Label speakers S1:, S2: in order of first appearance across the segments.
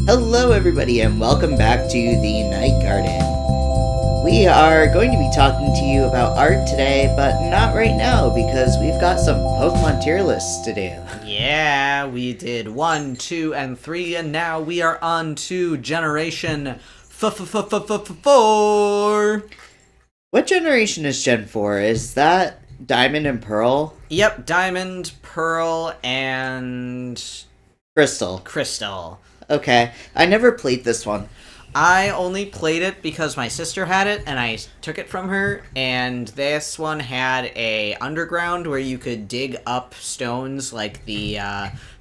S1: Hello everybody and welcome back to the Night Garden. We are going to be talking to you about art today, but not right now because we've got some Pokemon tier lists to do.
S2: Yeah, we did 1, 2, and 3, and now we are on to Generation 4.
S1: What generation is Gen 4? Is that Diamond and Pearl?
S2: Yep, Diamond, Pearl, and
S1: Crystal. Okay, I never played this one.
S2: I only played it because my sister had it, and I took it from her, and this one had a underground where you could dig up stones like the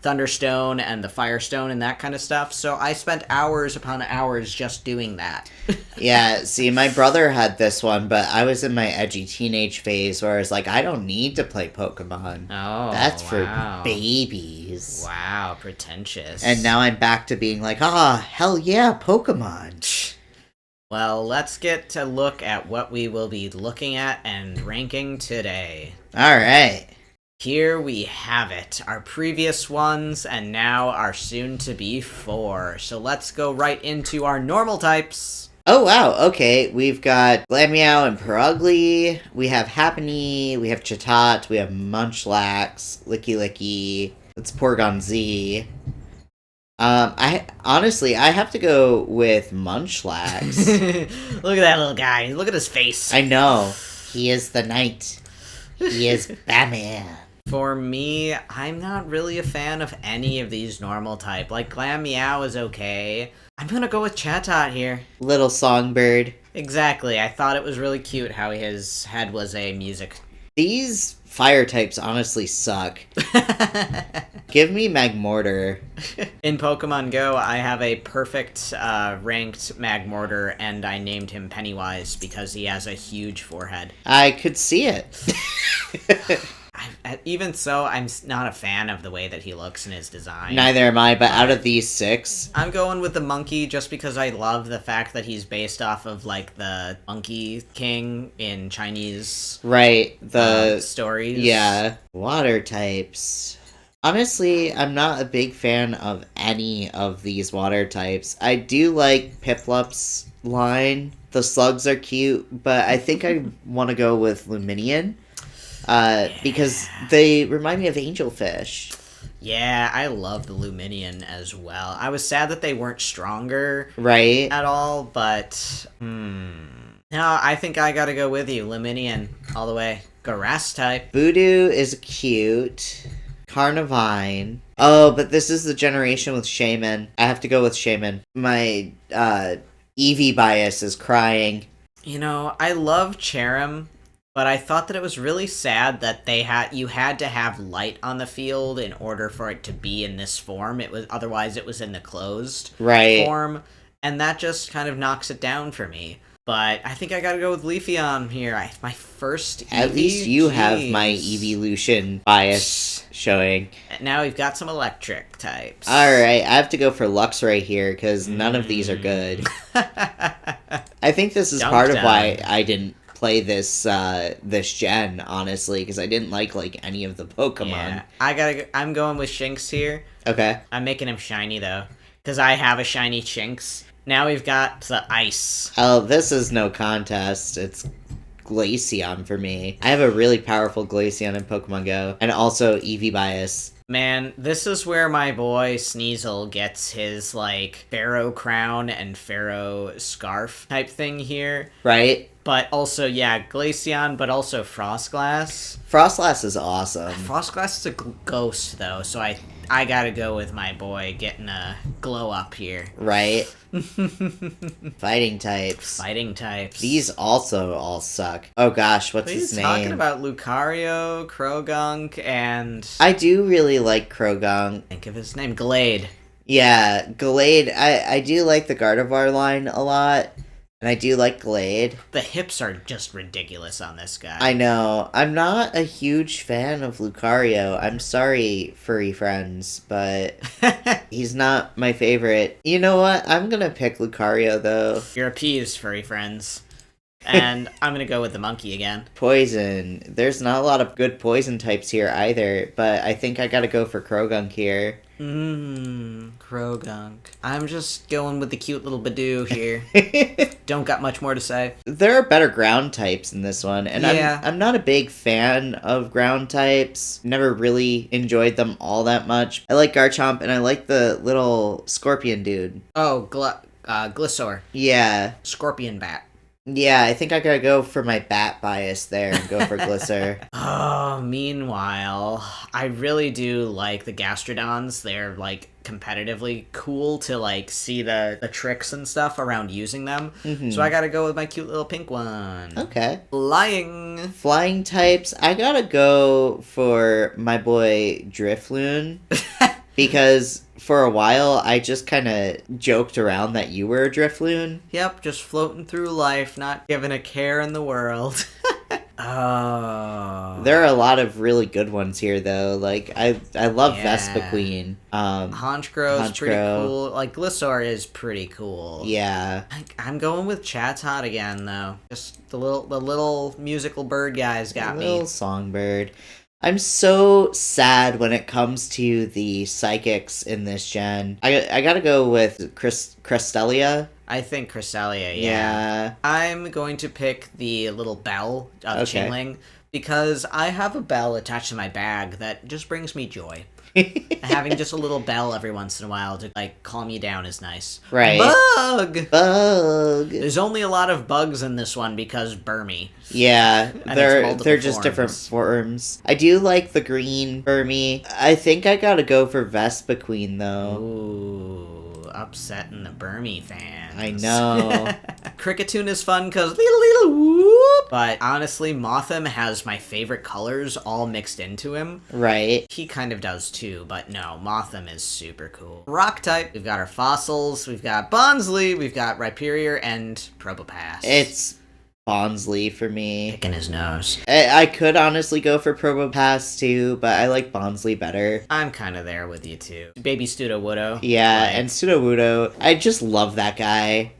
S2: Thunderstone and the Firestone and that kind of stuff, so I spent hours upon hours just doing that.
S1: Yeah, see, my brother had this one, but I was in my edgy teenage phase where I was like, I don't need to play Pokemon.
S2: Oh,
S1: that's
S2: wow.
S1: for babies.
S2: Wow, pretentious.
S1: And now I'm back to being like, hell yeah, Pokemon.
S2: Well, let's get to look at what we will be looking at and ranking today.
S1: Alright.
S2: Here we have it, our previous ones, and now our soon-to-be 4. So let's go right into our normal types.
S1: Oh wow, okay, we've got Glameow and Perugly, we have Happiny, we have Chatot, we have Munchlax, Licky, it's Porygon Z. I have to go with Munchlax.
S2: Look at that little guy, look at his face.
S1: I know, he is the knight. He is Batman.
S2: For me, I'm not really a fan of any of these normal type. Like, Glameow is okay. I'm gonna go with Chatot here.
S1: Little songbird.
S2: Exactly, I thought it was really cute how his head was a music.
S1: These fire types honestly suck. Give me Magmortar.
S2: In Pokemon Go, I have a perfect ranked Magmortar, and I named him Pennywise because he has a huge forehead.
S1: I could see it.
S2: Even so, I'm not a fan of the way that he looks in his design.
S1: Neither am I, but out of these 6...
S2: I'm going with the monkey just because I love the fact that he's based off of, like, the Monkey King in Chinese...
S1: Right, the...
S2: stories.
S1: Yeah. Water types. Honestly, I'm not a big fan of any of these water types. I do like Piplup's line. The slugs are cute, but I think I want to go with Luminion. Because they remind me of angelfish.
S2: Yeah, I love the Luminion as well. I was sad that they weren't stronger
S1: right
S2: at all, but no, I think I gotta go with you. Luminion, all the way. Grass type.
S1: Voodoo is cute. Carnivine. Oh, but this is the generation with Shaman. I have to go with Shaman. My Eevee bias is crying.
S2: You know, I love Cherim, but I thought that it was really sad that you had to have light on the field in order for it to be in this form. Otherwise it was in the closed form, and that just kind of knocks it down for me. But I think I gotta go with Leafeon here. My first Eevee.
S1: At least you have my Evolution bias showing.
S2: Now we've got some electric types.
S1: Alright, I have to go for Luxray here, because none of these are good. I think this is part of why I didn't play this gen, honestly, because I didn't like any of the Pokemon.
S2: Yeah, I'm going with Shinx here.
S1: Okay.
S2: I'm making him shiny, though, because I have a shiny Shinx. Now we've got the ice.
S1: Oh, this is no contest. It's Glaceon for me. I have a really powerful Glaceon in Pokemon Go, and also Eevee bias.
S2: Man, this is where my boy Sneasel gets his, Pharaoh crown and Pharaoh scarf type thing here.
S1: Right?
S2: But also, yeah, Glaceon, but also Frostlass.
S1: Frostlass is awesome.
S2: Frostlass is a ghost, though, so I gotta go with my boy getting a glow up here.
S1: Right? Fighting types. These also all suck. Oh gosh, what's his name?
S2: Talking about Lucario, Krogunk, and...
S1: I do really like Krogunk.
S2: Think of his name. Glade.
S1: Yeah, Glade. I do like the Gardevoir line a lot. And I do like Glade.
S2: The hips are just ridiculous on this guy.
S1: I know. I'm not a huge fan of Lucario. I'm sorry, furry friends, but he's not my favorite. You know what? I'm gonna pick Lucario, though.
S2: You're appeased, furry friends. And I'm gonna go with the monkey again.
S1: Poison. There's not a lot of good poison types here either, but I think I gotta go for Krogunk here.
S2: Krogunk. I'm just going with the cute little Badoo here. Don't got much more to say.
S1: There are better ground types in this one, and
S2: Yeah.
S1: I'm not a big fan of ground types. Never really enjoyed them all that much. I like Garchomp, and I like the little scorpion dude.
S2: Oh, Glissaur.
S1: Yeah.
S2: Scorpion bat.
S1: Yeah, I think I gotta go for my bat bias there and go for Glissaur.
S2: Oh, meanwhile, I really do like the Gastrodons. They're, like, competitively cool to, like, see the tricks and stuff around using them. So I gotta go with my cute little pink one.
S1: Okay.
S2: Flying
S1: types, I gotta go for my boy Drifloon. Because for a while, I just kind of joked around that you were a Drifloon.
S2: Yep, just floating through life, not giving a care in the world. Oh.
S1: There are a lot of really good ones here, though. Like, I love
S2: Yeah.
S1: Vespiquen.
S2: Honchkrow pretty cool. Like, Glissaur is pretty cool.
S1: Yeah.
S2: I'm going with Chatot again, though. Just the little musical bird guys got me.
S1: Little songbird. I'm so sad when it comes to the psychics in this gen. I gotta go with Cresselia.
S2: I think Cresselia,
S1: Yeah.
S2: I'm going to pick the little bell of
S1: Okay.
S2: Chingling because I have a bell attached to my bag that just brings me joy. Having just a little bell every once in a while to, like, calm you down is nice.
S1: Right.
S2: Bug!
S1: Bug.
S2: There's only a lot of bugs in this one because Burmy.
S1: Yeah,
S2: And
S1: they're
S2: it's
S1: just
S2: multiple
S1: different
S2: forms.
S1: forms. I do like the green Burmy. I think I gotta go for Vespiquen though.
S2: Ooh, upsetting the Burmy fans.
S1: I know.
S2: Cricketune is fun because little whoop. But honestly, Mothim has my favorite colors all mixed into him.
S1: Right.
S2: He kind of does too, but no, Mothim is super cool. Rock type, we've got our fossils, we've got Bonsly, we've got Rhyperior, and Probopass.
S1: It's Bonsly for me.
S2: picking his nose.
S1: I could honestly go for Probopass too, but I like Bonsly better.
S2: I'm kind of there with you too. Baby Studowoodo.
S1: Yeah,
S2: Like,
S1: and Sudowoodo. I just love that guy.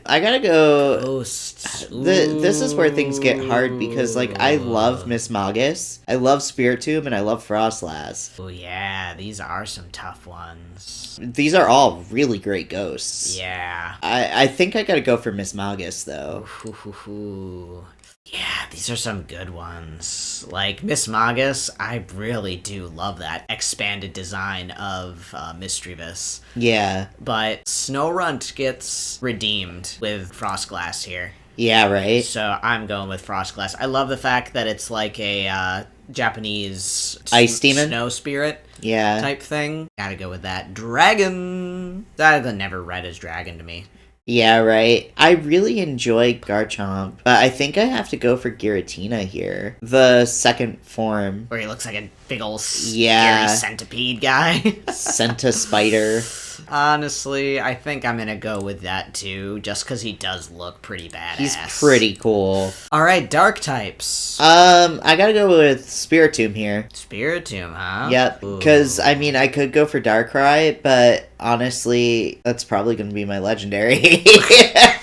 S1: I gotta go.
S2: Ghosts.
S1: This is where things get hard because, like, I love Miss Magus, I love Spiritomb, and I love Frostlass.
S2: Oh yeah, these are some tough ones.
S1: These are all really great ghosts.
S2: Yeah.
S1: I think I gotta go for Miss Magus, though.
S2: Yeah, these are some good ones. Like, Miss Magus, I really do love that expanded design of Misdreavus.
S1: Yeah.
S2: But Snorunt gets redeemed with Frostglass here.
S1: Yeah, right?
S2: So I'm going with Frostglass. I love the fact that it's like a Japanese
S1: Ice demon?
S2: snow spirit
S1: Yeah.
S2: type thing. Gotta go with that. Dragon! That never read as dragon to me.
S1: Yeah, right. I really enjoy Garchomp, but I think I have to go for Giratina here. The second form.
S2: Where he looks like a big old
S1: Yeah.
S2: scary centipede guy.
S1: Senta Spider.
S2: Honestly, I think I'm gonna go with that too, just because he does look pretty badass.
S1: He's pretty cool.
S2: Alright, dark types.
S1: I gotta go with Spiritomb here.
S2: Spiritomb, huh?
S1: Yep, because, I mean, I could go for Darkrai, but honestly, that's probably gonna be my legendary.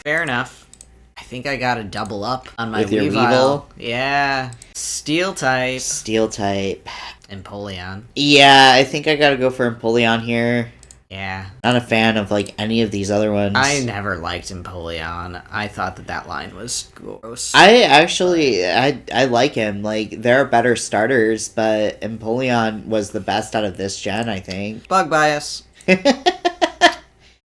S2: Fair enough. I think I gotta double up on my
S1: With your
S2: Weavile.
S1: Weavile?
S2: Yeah. Steel type.
S1: Steel type.
S2: Empoleon.
S1: Yeah, I think I gotta go for Empoleon here.
S2: Yeah.
S1: Not a fan of, like, any of these other ones.
S2: I never liked Empoleon. I thought that line was gross.
S1: I actually, I like him. Like, there are better starters, but Empoleon was the best out of this gen, I think.
S2: Bug bias.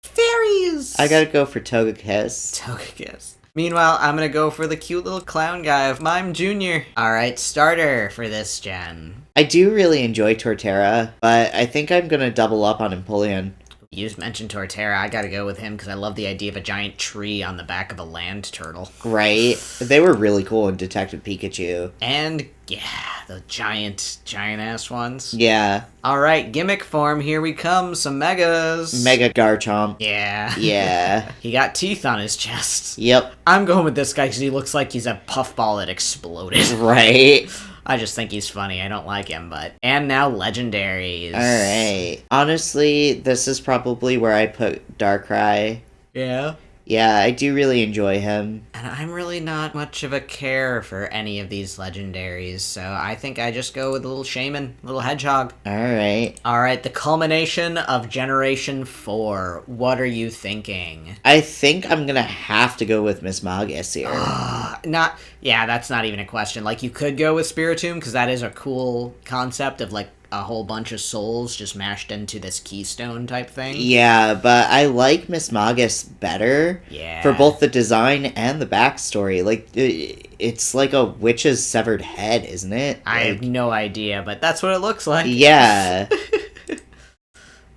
S2: Fairies!
S1: I gotta go for Togekiss.
S2: Togekiss. Meanwhile, I'm gonna go for the cute little clown guy of Mime Jr. Alright, starter for this gen.
S1: I do really enjoy Torterra, but I think I'm gonna double up on Empoleon.
S2: You just mentioned Torterra. I gotta go with him because I love the idea of a giant tree on the back of a land turtle.
S1: Right? They were really cool in Detective Pikachu.
S2: And, yeah, the giant-ass ones.
S1: Yeah.
S2: Alright, gimmick form, here we come, some megas.
S1: Mega Garchomp.
S2: Yeah.
S1: Yeah.
S2: He got teeth on his chest.
S1: Yep.
S2: I'm going with this guy because he looks like he's a puffball that exploded.
S1: Right?
S2: I just think he's funny. I don't like him, but... And now legendaries.
S1: Alright. Honestly, this is probably where I put Darkrai.
S2: Yeah?
S1: Yeah, I do really enjoy him.
S2: And I'm really not much of a care for any of these legendaries, so I think I just go with a little shaman, little hedgehog.
S1: Alright.
S2: Alright, the culmination of Generation 4. What are you thinking?
S1: I think I'm gonna have to go with Miss Magus here.
S2: That's not even a question. Like, you could go with Spiritomb, because that is a cool concept of, like, a whole bunch of souls just mashed into this keystone type thing.
S1: Yeah, but I like Miss Magus better.
S2: Yeah.
S1: For both the design and the backstory. Like, it's like a witch's severed head, isn't it?
S2: I have no idea, but that's what it looks like.
S1: Yeah.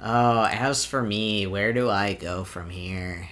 S2: Oh, as for me, where do I go from here?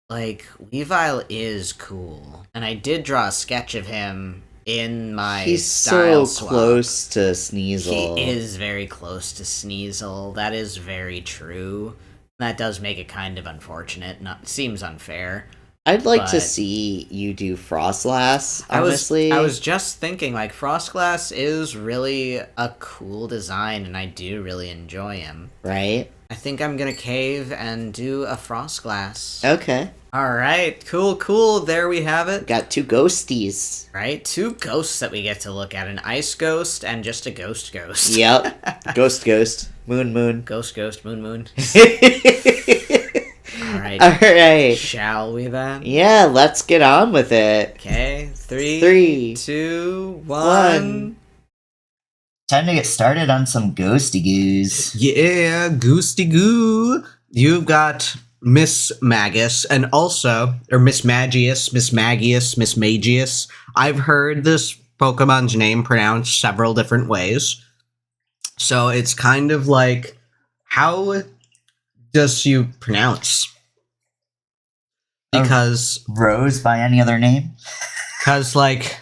S2: Like, Weavile is cool. And I did draw a sketch of him in my
S1: He's
S2: style
S1: so
S2: swap.
S1: close to Sneasel.
S2: He is very close to Sneasel. That is very true. That does make it kind of unfortunate. Seems unfair.
S1: I'd like to
S2: but-
S1: see you do Frostlass,
S2: I
S1: honestly.
S2: was just thinking, like, Frostglass is really a cool design, and I do really enjoy him.
S1: Right?
S2: I think I'm gonna cave and do a Frostglass.
S1: Okay.
S2: Alright, cool. There we have it.
S1: Got 2 ghosties.
S2: Right? 2 ghosts that we get to look at. An ice ghost and just a ghost.
S1: Yep. Ghost. Moon.
S2: Ghost, moon. Alright.
S1: Alright.
S2: Shall we then?
S1: Yeah, let's get on with it.
S2: Okay. 3,
S1: Three,
S2: 2, 1.
S1: one. Time to get started on some ghosty goos.
S3: Yeah, Goosty Goo. You've got Miss Magus and also, or Miss Magius, Miss Magius. I've heard this Pokemon's name pronounced several different ways. So it's kind of like, how does you pronounce? Because,
S1: Rose by any other name?
S3: like,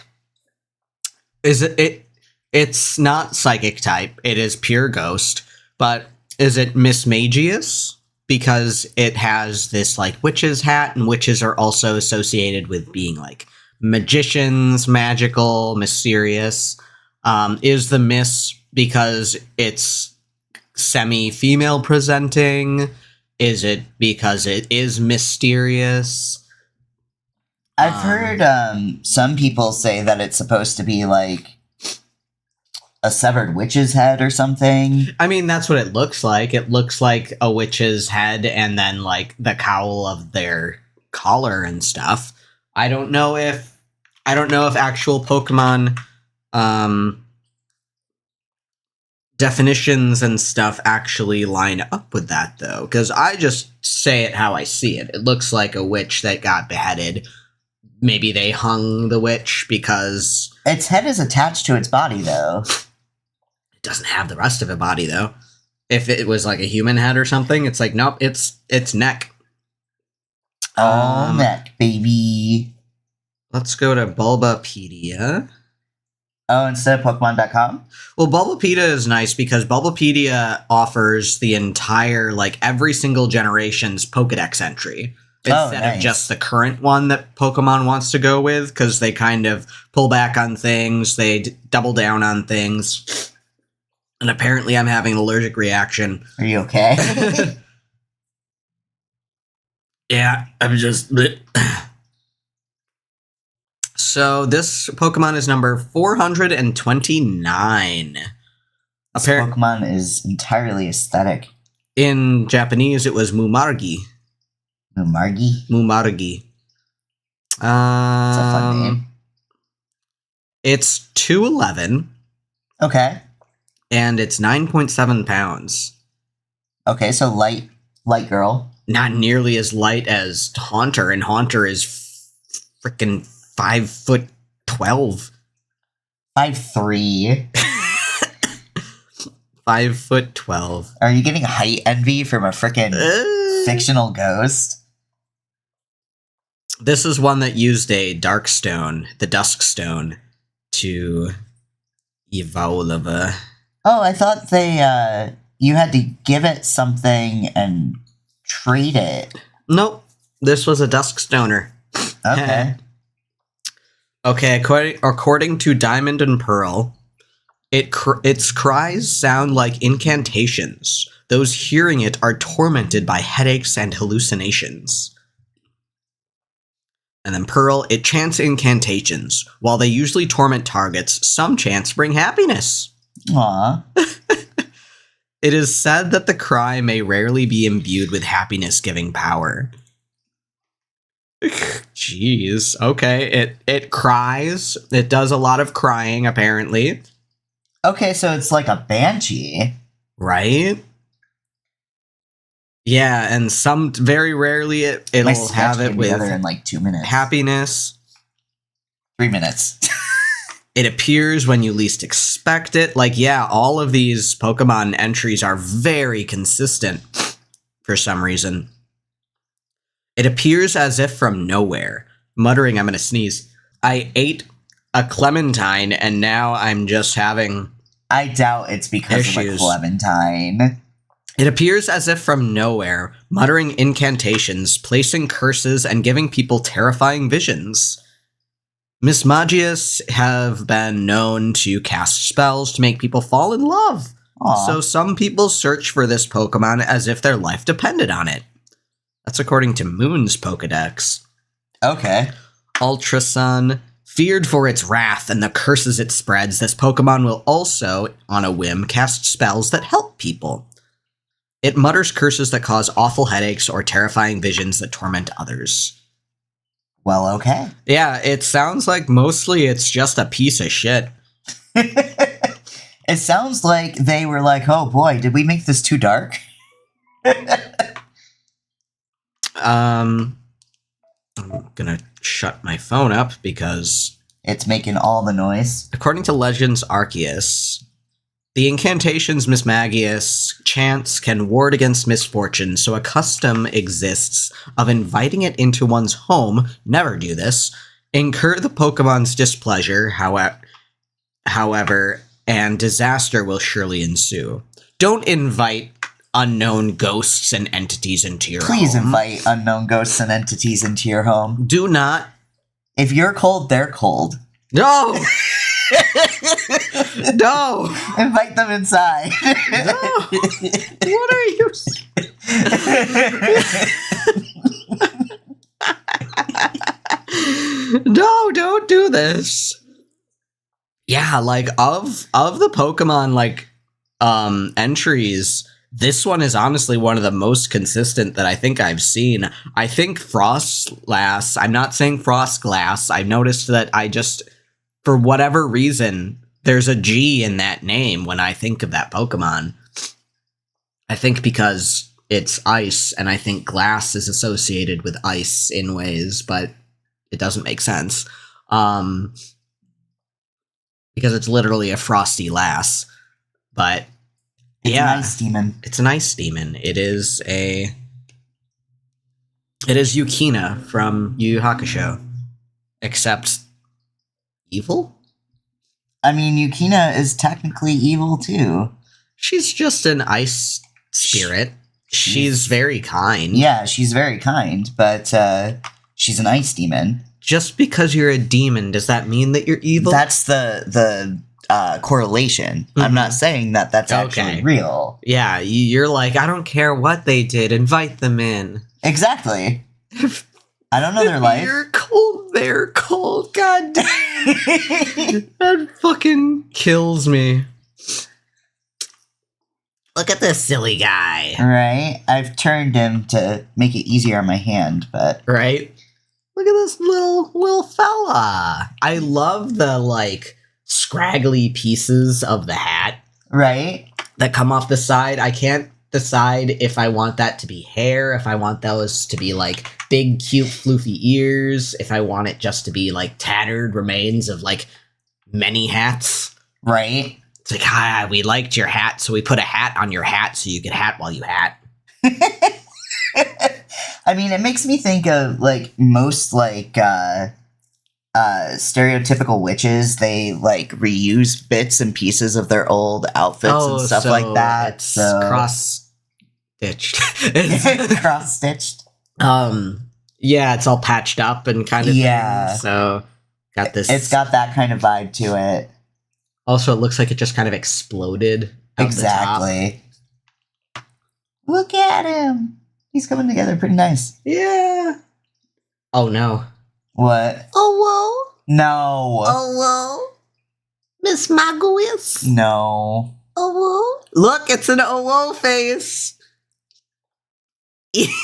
S3: it's not psychic type, it is pure ghost, but is it Miss Magius? Because it has this, like, witch's hat, and witches are also associated with being, like, magicians, magical, mysterious. Is the Miss because it's semi-female presenting? Is it because it is mysterious?
S1: I've heard some people say that it's supposed to be like a severed witch's head or something.
S3: I mean, that's what it looks like. It looks like a witch's head and then, like, the cowl of their collar and stuff. I don't know if actual Pokemon definitions and stuff actually line up with that, though, because I just say it how I see it. It looks like a witch that got beheaded. Maybe they hung the witch because
S1: Its head is attached to its body, though.
S3: it doesn't have the rest of a body, though. If it was like a human head or something, it's like, nope, it's neck.
S1: All neck, baby.
S3: Let's go to Bulbapedia.
S1: Oh, instead of Pokemon.com?
S3: Well, Bulbapedia is nice because Bulbapedia offers the entire, like, every single generation's Pokedex entry. Instead of just the current one that Pokemon wants to go with, because they kind of pull back on things, they double down on things. And apparently I'm having an allergic reaction.
S1: Are you okay?
S3: Yeah, I'm just... So this Pokemon is number 429.
S1: This Pokemon is entirely aesthetic.
S3: In Japanese, it was Mumargi.
S1: Mumargi?
S3: Mumargi.
S1: It's a fun name.
S3: It's 211.
S1: Okay.
S3: And it's 9.7 pounds.
S1: Okay, so light girl.
S3: Not nearly as light as Haunter, and Haunter is freaking 5'12".
S1: 5'3".
S3: 5'12".
S1: Are you getting height envy from a freaking fictional ghost?
S3: This is one that used a dark stone, the Dusk Stone, to evolve.
S1: Oh, I thought you had to give it something and trade it.
S3: Nope. This was a Dusk Stoner.
S1: Okay.
S3: Okay, according to Diamond and Pearl, its cries sound like incantations. Those hearing it are tormented by headaches and hallucinations. And then Pearl, it chants incantations. While they usually torment targets, some chants bring happiness.
S1: Aw.
S3: It is said that the cry may rarely be imbued with happiness-giving power. Jeez. Okay. It cries. It does a lot of crying, apparently.
S1: Okay, so it's like a banshee.
S3: Right? Yeah, and some very rarely it'll have it with
S1: in like 2 minutes.
S3: happiness.
S1: 3 minutes.
S3: It appears when you least expect it. Like, yeah, all of these Pokemon entries are very consistent for some reason. It appears as if from nowhere. Muttering, I'm gonna sneeze. I ate a clementine and now I'm just having
S1: I doubt it's because of a
S3: issues.
S1: clementine.
S3: It appears as if from nowhere, muttering incantations, placing curses, and giving people terrifying visions. Mismagius have been known to cast spells to make people fall in love.
S1: Aw.
S3: So some people search for this Pokemon as if their life depended on it. That's according to Moon's Pokedex.
S1: Okay.
S3: Ultra Sun. Feared for its wrath and the curses it spreads, this Pokemon will also, on a whim, cast spells that help people. It mutters curses that cause awful headaches or terrifying visions that torment others.
S1: Well, okay.
S3: Yeah, it sounds like mostly it's just a piece of shit.
S1: It sounds like they were like, oh boy, did we make this too dark?
S3: I'm gonna shut my phone up because...
S1: It's making all the noise.
S3: According to Legends Arceus, the incantations Mismagius chants can ward against misfortune, so a custom exists of inviting it into one's home, never do this, incur the Pokemon's displeasure, however, and disaster will surely ensue. Don't invite unknown ghosts and entities into your home.
S1: Please invite unknown ghosts and entities into your home.
S3: Do not.
S1: If you're cold, they're cold.
S3: No! No!
S1: Invite them inside.
S3: No! What are you... No, don't do this. Yeah, like of the Pokemon like entries, this one is honestly one of the most consistent that I think I've seen. I think Frostlass, I'm not saying Frostglass, I've noticed that I just, for whatever reason, there's a G in that name when I think of that Pokemon. I think because it's ice, and I think glass is associated with ice in ways, but it doesn't make sense. Because it's literally a frosty lass. But
S1: It's
S3: yeah,
S1: an ice demon.
S3: it's an ice demon. It is Yukina from Yu Yu Hakusho, except evil.
S1: I mean, Yukina is technically evil too.
S3: She's just an ice spirit. She's very kind.
S1: Yeah, she's very kind, but she's an ice demon.
S3: Just because you're a demon, does that mean that you're evil?
S1: That's the correlation.
S3: Mhm.
S1: I'm not saying that that's actually
S3: Okay.
S1: real.
S3: Yeah, you're like, I don't care what they did, invite them in.
S1: Exactly. I don't know their life.
S3: You're cold, they're cold. God damn. That fucking kills me. Look at this silly guy.
S1: Right? I've turned him to make it easier on my hand, but
S3: Right? Look at this little fella. I love the, like, scraggly pieces of the hat
S1: right?
S3: that come off the side. I can't decide if I want that to be hair, if I want those to be, like, big, cute, floofy ears, if I want it just to be, like, tattered remains of, like, many hats.
S1: Right?
S3: It's like, hi, we liked your hat, so we put a hat on your hat so you could hat while you hat.
S1: I mean, it makes me think of like most like stereotypical witches. They like reuse bits and pieces of their old outfits and stuff
S3: so
S1: like that.
S3: It's
S1: So
S3: cross-stitched.
S1: cross stitched.
S3: Yeah, it's all patched up and kind of
S1: Yeah.
S3: thing, so got this.
S1: It's got that kind of vibe to it.
S3: Also, it looks like it just kind of exploded. Out
S1: Exactly. Look at him. He's coming together pretty nice.
S3: The top. Yeah. Oh no.
S1: What?
S3: Oh,
S1: No.
S3: well. Miss Magois.
S1: No.
S3: Oh, look, it's an oh face. Look at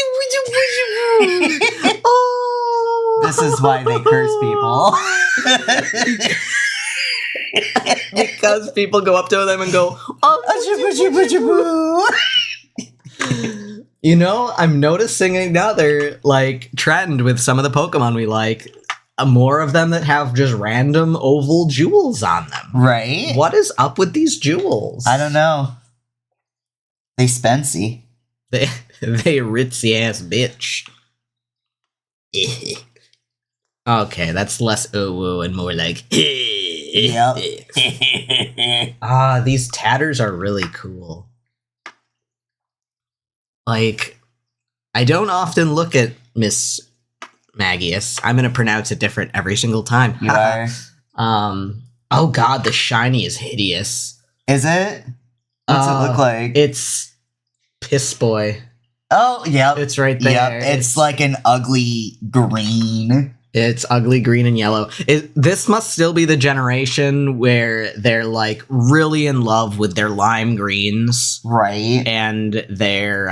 S3: you. Oh.
S1: This is why they curse people.
S3: Because people go up to them and go, oh. You know, I'm noticing another like trend with some of the Pokemon we like. More of them that have just random oval jewels on them.
S1: Right?
S3: What is up with these jewels?
S1: I don't know. They spency.
S3: They ritzy ass bitch. Okay, that's less woo and more like.
S1: Yep.
S3: These tatters are really cool. Like, I don't often look at Miss Magius. I'm gonna pronounce it different every single time.
S1: You are.
S3: Oh god, the shiny is hideous.
S1: Is it? What's it look like?
S3: It's Piss Boy.
S1: Oh, yep.
S3: It's right there.
S1: Yep. It's like an ugly green.
S3: It's ugly green and yellow. This must still be the generation where they're like really in love with their lime greens.
S1: Right.
S3: And they're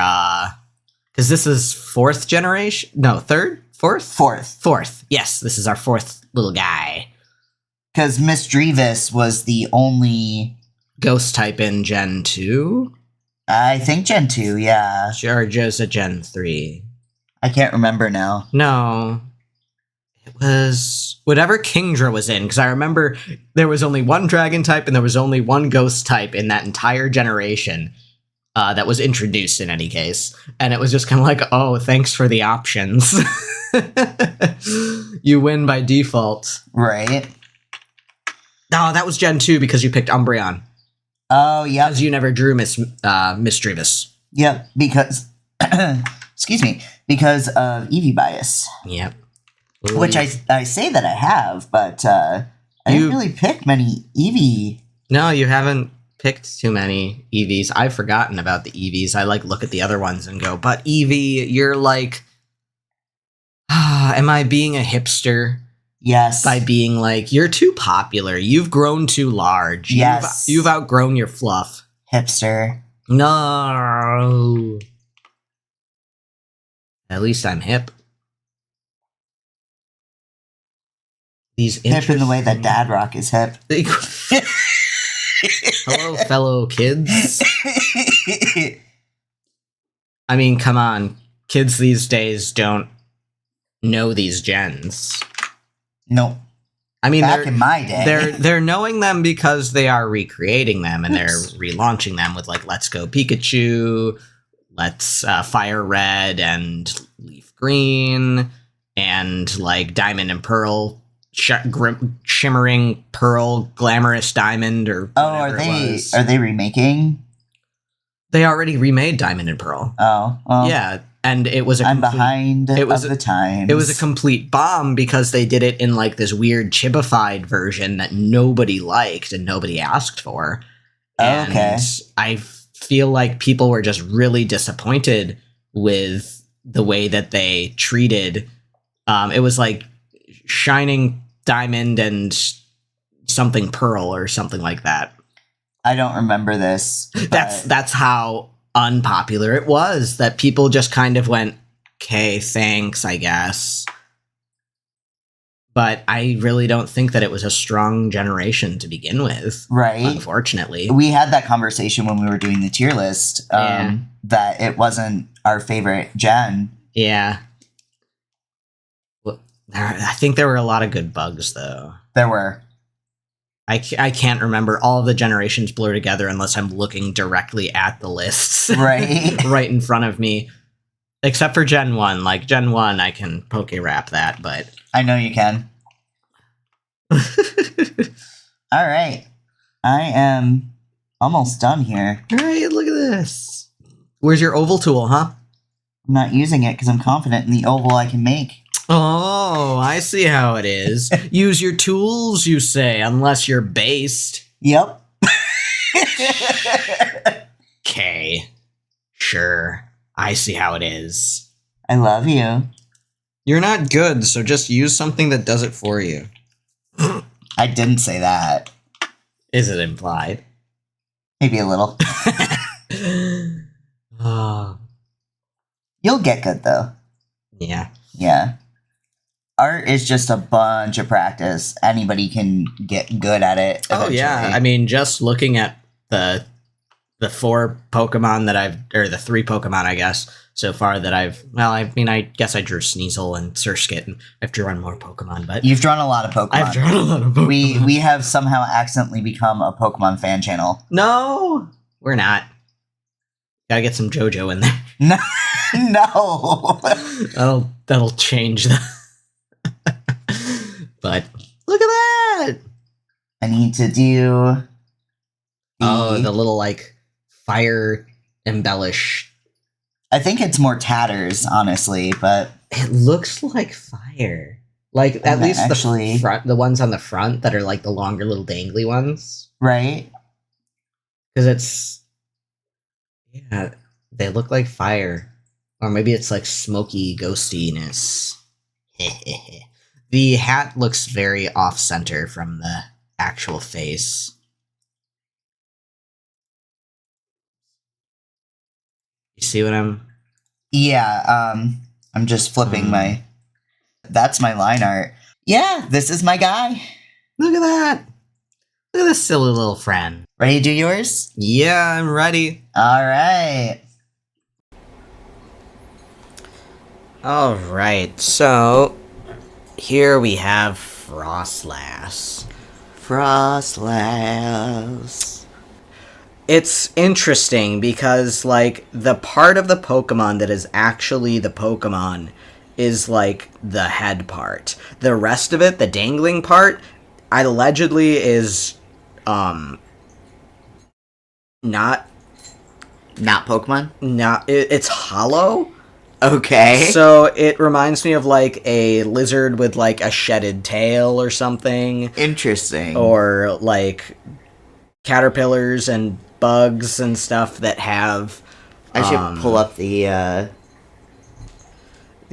S3: because this is fourth generation. No, third? Fourth. Yes, this is our fourth little guy.
S1: Because Miss Drevis was the only
S3: Ghost type in Gen 2?
S1: I think Gen 2, yeah.
S3: Or a Gen 3?
S1: I can't remember now.
S3: No. It was whatever Kingdra was in, because I remember there was only one dragon type and there was only one ghost type in that entire generation that was introduced in any case. And it was just kind of like, oh, thanks for the options. You win by default.
S1: Right.
S3: No, that was Gen 2 because you picked Umbreon.
S1: Oh, yeah.
S3: Because you never drew Miss Drevis.
S1: Yep, because, excuse me, because of Eevee bias.
S3: Yep.
S1: Which I say that I have, but I didn't really pick many Eevee.
S3: No, you haven't picked too many Eevees. I've forgotten about the Eevees. I like look at the other ones and go, but Eevee, you're like, am I being a hipster?
S1: Yes.
S3: By being like, you're too popular. You've grown too large.
S1: Yes.
S3: You've outgrown your fluff.
S1: Hipster.
S3: No. At least I'm hip. These
S1: hip in the way that Dad Rock is hip.
S3: Hello, fellow kids. I mean, come on. Kids these days don't know these gens.
S1: No.
S3: I mean,
S1: back in my day,
S3: they're knowing them because they are recreating them and they're relaunching them with like Let's Go Pikachu, Let's Fire Red and Leaf Green, and like Diamond and Pearl, Shimmering Pearl, Glamorous Diamond, or whatever
S1: are they remaking?
S3: They already remade Diamond and Pearl.
S1: Oh, well,
S3: yeah. And it was
S1: I'm behind of the times.
S3: It was a complete bomb because they did it in like this weird chibified version that nobody liked and nobody asked for. And
S1: okay.
S3: I feel like people were just really disappointed with the way that they treated. It was like Shining Diamond and something Pearl or something like that.
S1: I don't remember this.
S3: That's how unpopular it was, that people just kind of went, okay, thanks, I guess. But I really don't think that it was a strong generation to begin with.
S1: Right.
S3: Unfortunately.
S1: We had that conversation when we were doing the tier list, that it wasn't our favorite gen.
S3: Yeah. Well, I think there were a lot of good bugs, though.
S1: There were.
S3: I can't remember. All of the generations blur together unless I'm looking directly at the lists.
S1: Right.
S3: Right in front of me. Except for Gen 1. Like, Gen 1, I can poke-rap that, but...
S1: I know you can. All right. I am almost done here.
S3: All right, look at this. Where's your oval tool, huh?
S1: I'm not using it because I'm confident in the oval I can make.
S3: Oh, I see how it is. Use your tools, you say, unless you're based.
S1: Yep.
S3: Okay. Sure. I see how it is.
S1: I love you.
S3: You're not good, so just use something that does it for you.
S1: I didn't say that.
S3: Is it implied?
S1: Maybe a little.
S3: Oh,
S1: You'll get good, though.
S3: yeah.
S1: Yeah. Art is just a bunch of practice. Anybody can get good at it eventually.
S3: Oh, yeah. I mean, just looking at the 4 Pokemon that or the 3 Pokemon, I guess, so far that I guess I drew Sneasel and Surskit, and I've drawn more Pokemon, but...
S1: You've drawn a lot of Pokemon.
S3: I've drawn a lot of Pokemon.
S1: We have somehow accidentally become a Pokemon fan channel.
S3: No! We're not. Gotta get some JoJo in there.
S1: No! No!
S3: That'll change that. But, look at that!
S1: I need to do...
S3: the little, like, fire embellish.
S1: I think it's more tatters, honestly, but...
S3: It looks like fire. Like, at least
S1: actually...
S3: the ones on the front that are, like, the longer little dangly ones.
S1: Right?
S3: Because it's... Yeah, they look like fire. Or maybe it's, like, smoky ghostiness. The hat looks very off-center from the actual face. You see what I'm...
S1: Yeah, I'm just flipping my... That's my line art. Yeah, this is my guy.
S3: Look at that! Look at this silly little friend.
S1: Ready to do yours?
S3: Yeah, I'm ready.
S1: Alright.
S2: Alright, so... Here we have Frostlass.
S1: Frostlass.
S2: It's interesting because, like, the part of the Pokemon that is actually the Pokemon is, like, the head part. The rest of it, the dangling part, allegedly is, not
S1: Pokemon?
S2: it's hollow.
S1: Okay.
S2: So it reminds me of, like, a lizard with, like, a shedded tail or something.
S1: Interesting.
S2: Or, like, caterpillars and bugs and stuff that have...
S1: I should pull up the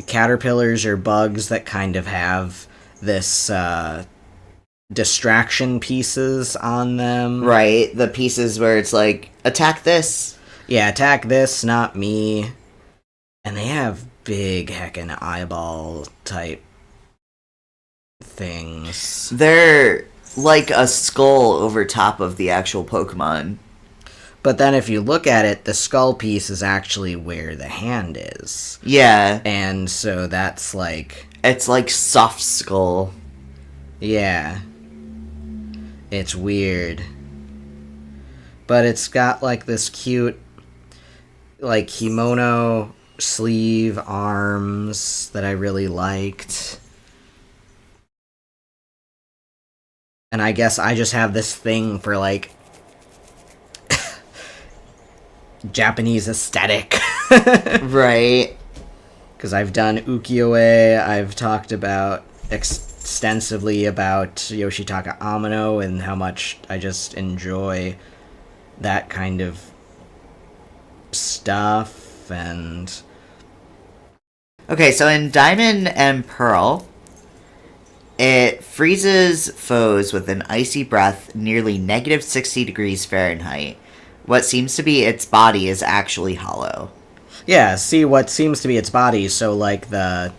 S2: caterpillars or bugs that kind of have this, distraction pieces on them.
S1: Right, the pieces where it's like, attack this.
S2: Yeah, attack this, not me. And they have big heckin' eyeball type things.
S1: They're like a skull over top of the actual Pokemon.
S2: But then if you look at it, the skull piece is actually where the hand is.
S1: Yeah.
S2: And so that's like...
S1: It's like soft skull.
S2: Yeah. It's weird. But it's got like this cute, like, kimono sleeve arms that I really liked. And I guess I just have this thing for, like, Japanese aesthetic.
S1: Right.
S2: Because I've done ukiyo-e, I've talked about extensively about Yoshitaka Amano and how much I just enjoy that kind of stuff, and...
S1: Okay, so in Diamond and Pearl, it freezes foes with an icy breath nearly negative 60 degrees Fahrenheit. What seems to be its body is actually hollow.
S2: Yeah, see what seems to be its body, so like the,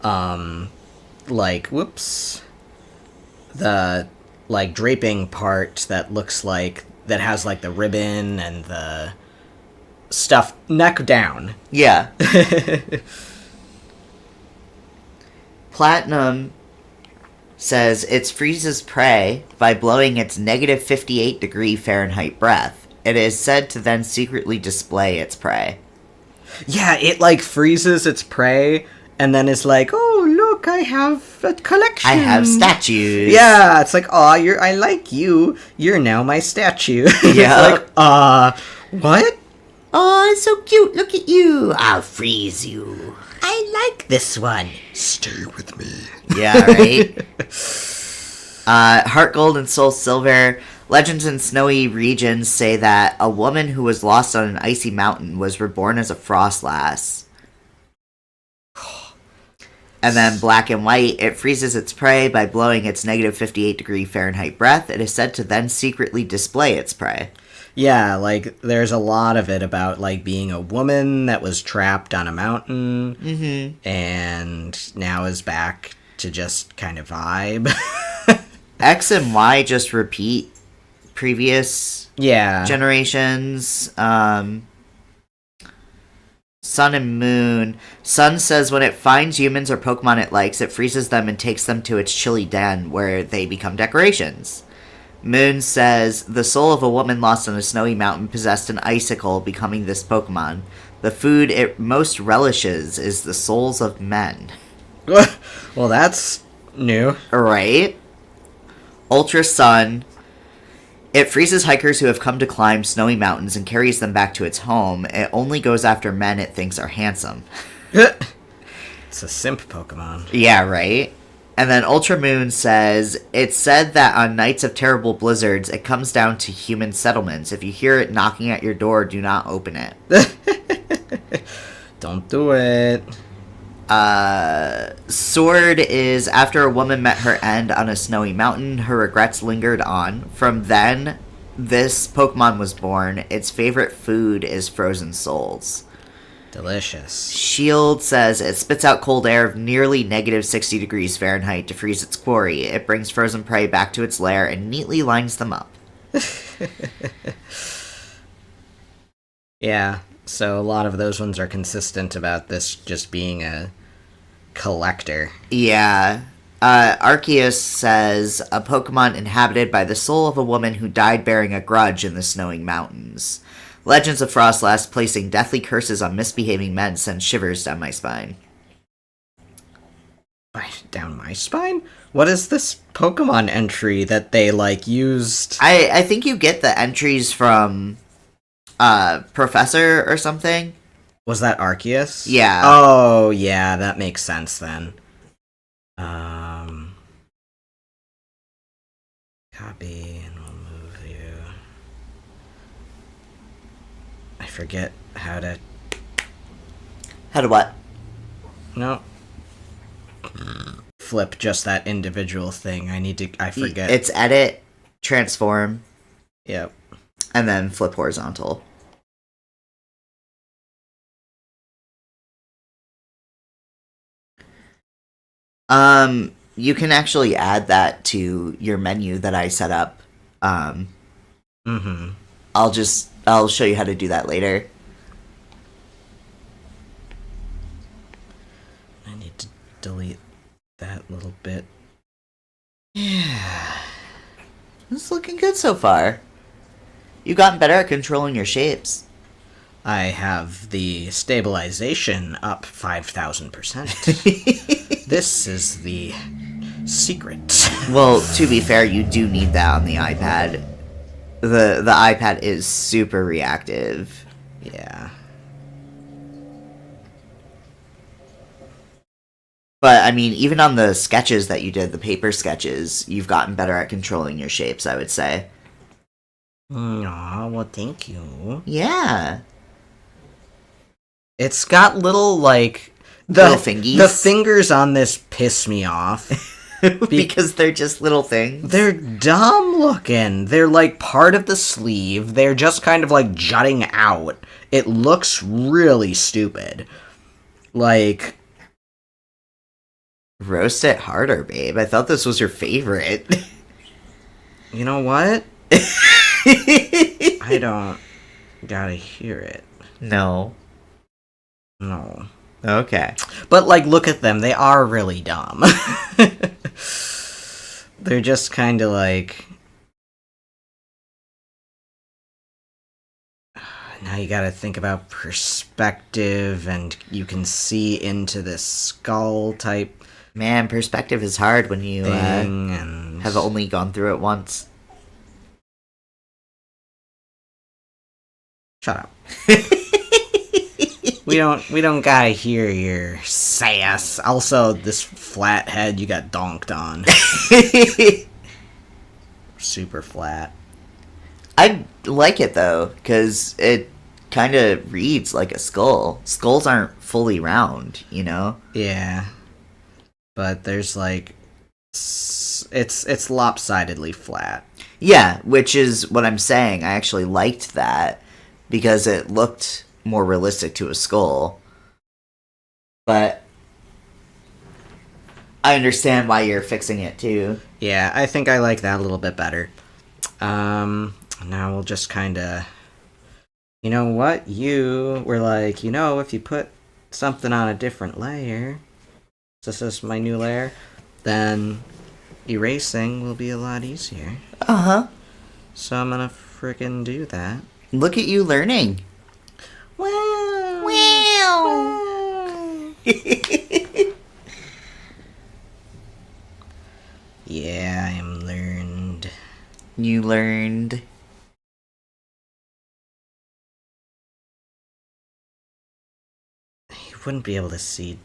S2: like, whoops, the, like, draping part that looks like, that has, like, the ribbon and the stuff neck down.
S1: Yeah. Platinum says it freezes prey by blowing its negative 58 degree Fahrenheit breath. It is said to then secretly display its prey.
S2: Yeah, it, like, freezes its prey, and then is like, oh, look, I have a collection.
S1: I have statues.
S2: Yeah, it's like, aw, I like you. You're now my statue.
S1: Yeah.
S2: It's like, what?
S1: Oh, it's so cute. Look at you. I'll freeze you.
S2: I like this one.
S3: Stay with me.
S1: Yeah, right? Heart Gold and Soul Silver. Legends in snowy regions say that a woman who was lost on an icy mountain was reborn as a Frostlass. And then black and white, it freezes its prey by blowing its negative 58 degree Fahrenheit breath. It is said to then secretly display its prey.
S2: Yeah, like, there's a lot of it about, like, being a woman that was trapped on a mountain and now is back to just kind of vibe.
S1: X and Y just repeat previous generations. Sun and Moon. Sun says when it finds humans or Pokemon it likes, it freezes them and takes them to its chilly den where they become decorations. Moon says, the soul of a woman lost on a snowy mountain possessed an icicle, becoming this Pokemon. The food it most relishes is the souls of men.
S2: Well, that's new.
S1: Right? Ultra Sun. It freezes hikers who have come to climb snowy mountains and carries them back to its home. It only goes after men it thinks are handsome.
S2: It's a simp Pokemon.
S1: Yeah, right? And then Ultra Moon says, it's said that on nights of terrible blizzards, it comes down to human settlements. If you hear it knocking at your door, do not open it.
S2: Don't do it.
S1: Sword is, after a woman met her end on a snowy mountain, her regrets lingered on. From then, this Pokemon was born. Its favorite food is frozen souls.
S2: Delicious.
S1: Shield says it spits out cold air of nearly negative 60 degrees Fahrenheit to freeze its quarry. It brings frozen prey back to its lair and neatly lines them up.
S2: Yeah, so a lot of those ones are consistent about this just being a collector.
S1: Yeah. Arceus says a Pokemon inhabited by the soul of a woman who died bearing a grudge in the snowing mountains. Legends of Frostlass placing deathly curses on misbehaving men sends shivers down my spine.
S2: Down my spine? What is this Pokemon entry that they, like, used?
S1: I think you get the entries from Professor or something.
S2: Was that Arceus?
S1: Yeah.
S2: Oh, yeah, that makes sense then. Copy, and we'll move you. I forget how to...
S1: How to what?
S2: No. Flip just that individual thing. I forget.
S1: It's edit, transform,
S2: Yep.
S1: and then flip horizontal. You can actually add that to your menu that I set up. I'll show you how to do that later.
S2: I need to delete that little bit.
S1: Yeah. It's looking good so far. You've gotten better at controlling your shapes.
S2: I have the stabilization up 5,000%. This is the secret.
S1: Well, to be fair, you do need that on the iPad. The iPad is super reactive.
S2: Yeah.
S1: But, I mean, even on the sketches that you did, the paper sketches, you've gotten better at controlling your shapes, I would say.
S2: Aw, well, thank you.
S1: Yeah.
S2: It's got little, like...
S1: Little fingies?
S2: The fingers on this piss me off.
S1: Because they're just little things.
S2: They're dumb looking. They're, like, part of the sleeve. They're just kind of, like, jutting out. It looks really stupid. Like...
S1: Roast it harder, babe. I thought this was your favorite.
S2: You know what? I don't gotta hear it.
S1: No.
S2: No.
S1: Okay.
S2: But, like, look at them. They are really dumb. They're just kind of like... Now you gotta think about perspective, and you can see into this skull type
S1: Man, perspective is hard when you
S2: thing, and...
S1: have only gone through it once.
S2: Shut up. We don't gotta hear your sass. Also, this flat head you got donked on. Super flat.
S1: I like it, though, because it kind of reads like a skull. Skulls aren't fully round, you know?
S2: Yeah. but there's like it's lopsidedly flat.
S1: Yeah, which is what I'm saying. I actually liked that because it looked more realistic to a skull. But I understand why you're fixing it too.
S2: Yeah, I think I like that a little bit better. Now we'll just kind of, you know what? We're like, if you put something on a different layer, this is my new layer, then erasing will be a lot easier.
S1: Uh-huh.
S2: So I'm gonna frickin' do that.
S1: Look at you learning.
S2: Wow.
S1: Wow.
S2: Yeah, I am learned.
S1: You learned.
S2: You wouldn't be able to see.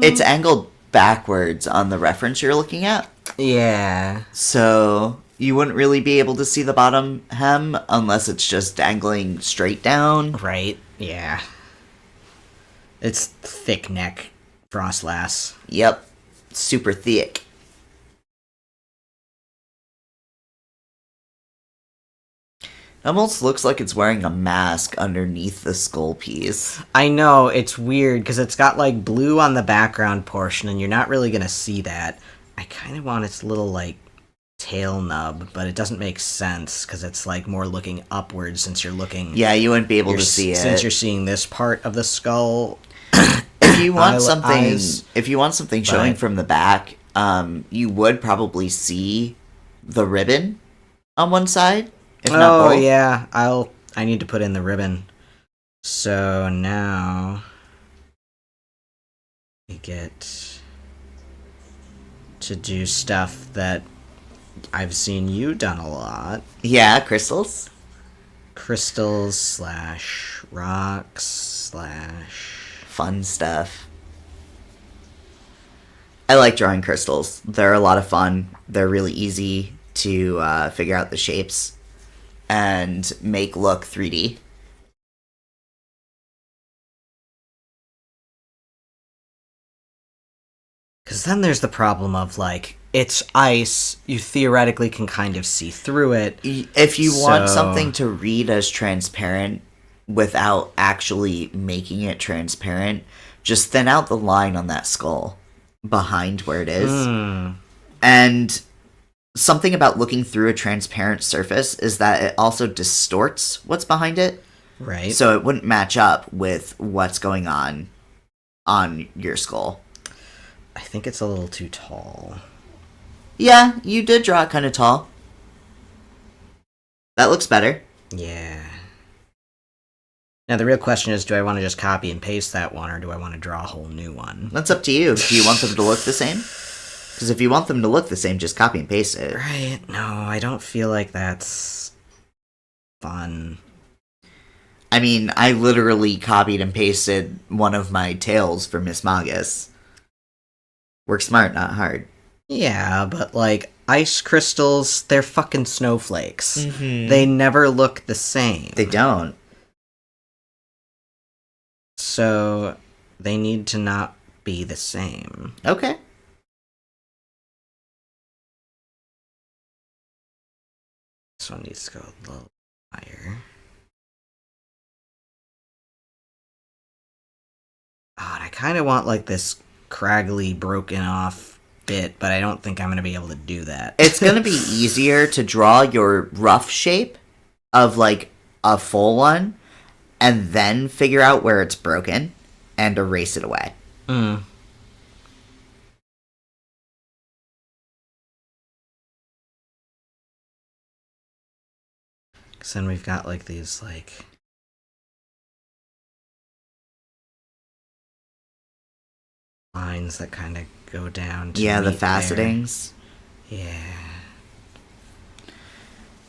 S1: It's angled backwards on the reference you're looking at.
S2: Yeah.
S1: So you wouldn't really be able to see the bottom hem unless it's just dangling straight down.
S2: Right. Yeah. It's thick neck Frostlass.
S1: Yep. Super thick. Almost looks like it's wearing a mask underneath the skull piece.
S2: I know, it's weird because it's got like blue on the background portion and you're not really going to see that. I kind of want its little like tail nub, but it doesn't make sense because it's like more looking upwards since you're looking.
S1: Yeah, you wouldn't be able to see it.
S2: Since you're seeing this part of the skull.
S1: If you want something showing from the back, you would probably see the ribbon on one side. If not both.
S2: Yeah, I need to put in the ribbon. So now we get to do stuff that I've seen you done a lot.
S1: Yeah, crystals.
S2: Crystals / rocks /
S1: fun stuff. I like drawing crystals. They're a lot of fun. They're really easy to figure out the shapes and make look 3D.
S2: Because then there's the problem of, like, it's ice, you theoretically can kind of see through it.
S1: If you want something to read as transparent without actually making it transparent, just thin out the line on that skull behind where it is. And something about looking through a transparent surface is that it also distorts what's behind it.
S2: Right.
S1: So it wouldn't match up with what's going on your skull.
S2: I think it's a little too tall.
S1: Yeah, you did draw it kind of tall. That looks better.
S2: Yeah. Now the real question is, do I want to just copy and paste that one, or do I want to draw a whole new one?
S1: That's up to you. Do you want them to look the same? Because if you want them to look the same, just copy and paste it.
S2: Right. No, I don't feel like that's fun.
S1: I mean, I literally copied and pasted one of my tails for Miss Magus. Work smart, not hard.
S2: Yeah, but like ice crystals, they're fucking snowflakes.
S1: Mm-hmm.
S2: They never look the same.
S1: They don't.
S2: So they need to not be the same.
S1: Okay.
S2: This one needs to go a little higher. Oh, and I kind of want like this craggly, broken off bit, but I don't think I'm going to be able to do that.
S1: It's going to be easier to draw your rough shape of like a full one and then figure out where it's broken and erase it away.
S2: Because then we've got like these like lines that kind of go down to
S1: the
S2: meet
S1: facetings.
S2: there. Yeah.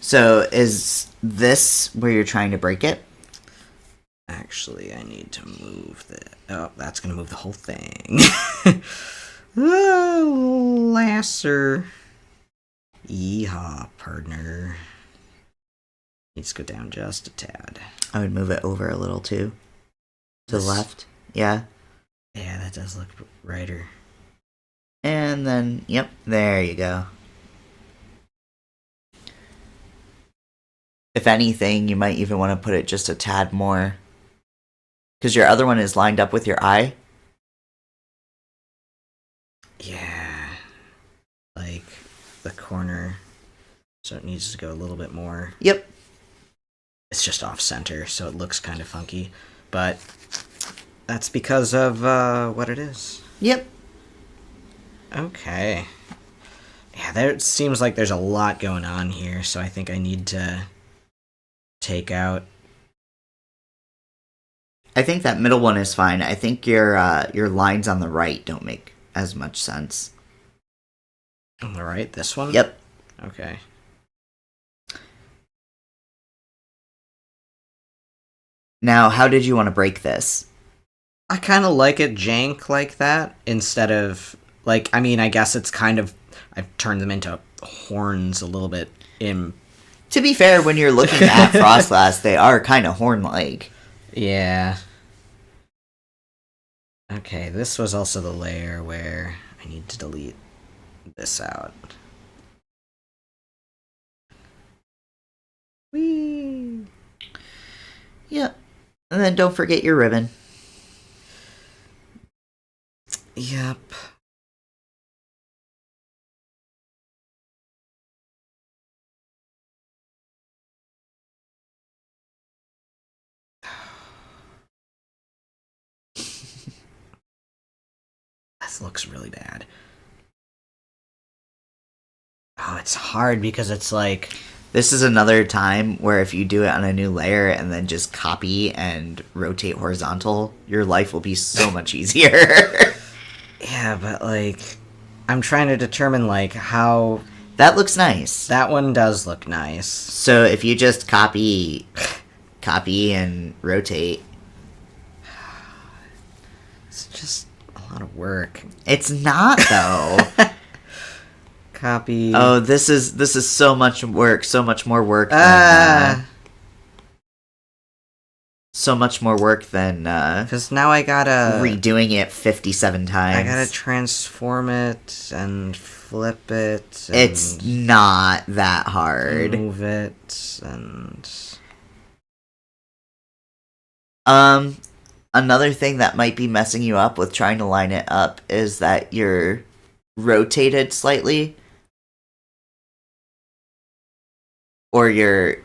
S1: So is this where you're trying to break it?
S2: Actually, I need to move the... Oh, that's going to move the whole thing. Lasser. Yeehaw, partner. Needs to go down just a tad.
S1: I would move it over a little too. To the left. Yeah.
S2: Yeah, that does look brighter.
S1: And then, yep, there you go. If anything, you might even want to put it just a tad more. Because your other one is lined up with your eye.
S2: Yeah. Like, the corner. So it needs to go a little bit more.
S1: Yep.
S2: It's just off-center, so it looks kind of funky. But that's because of what it is.
S1: Yep.
S2: Okay. Yeah, there seems like there's a lot going on here, so I think I need to take out...
S1: I think that middle one is fine. I think your lines on the right don't make as much sense.
S2: On the right, this one?
S1: Yep.
S2: Okay.
S1: Now, how did you want to break this?
S2: I kind of like it jank like that, instead of... Like, I mean, I guess it's kind of... I've turned them into horns a little bit in...
S1: To be fair, when you're looking at Frostglass, they are kind of horn-like.
S2: Yeah. Okay, this was also the layer where I need to delete this out. Whee!
S1: Yep. And then don't forget your ribbon.
S2: Yep. This looks really bad. Oh, it's hard because it's like...
S1: This is another time where if you do it on a new layer and then just copy and rotate horizontal, your life will be so much easier.
S2: Yeah, but like... I'm trying to determine like how...
S1: That looks nice.
S2: That one does look nice.
S1: So if you just copy and rotate...
S2: It's just a lot of work.
S1: It's not, though.
S2: Copy.
S1: Oh, this is so much work, so much more work than... so much more work than...
S2: Because now I gotta...
S1: redoing it 57 times.
S2: I gotta transform it and flip it. And
S1: it's not that hard.
S2: Move it and...
S1: Another thing that might be messing you up with trying to line it up is that you're rotated slightly. Or your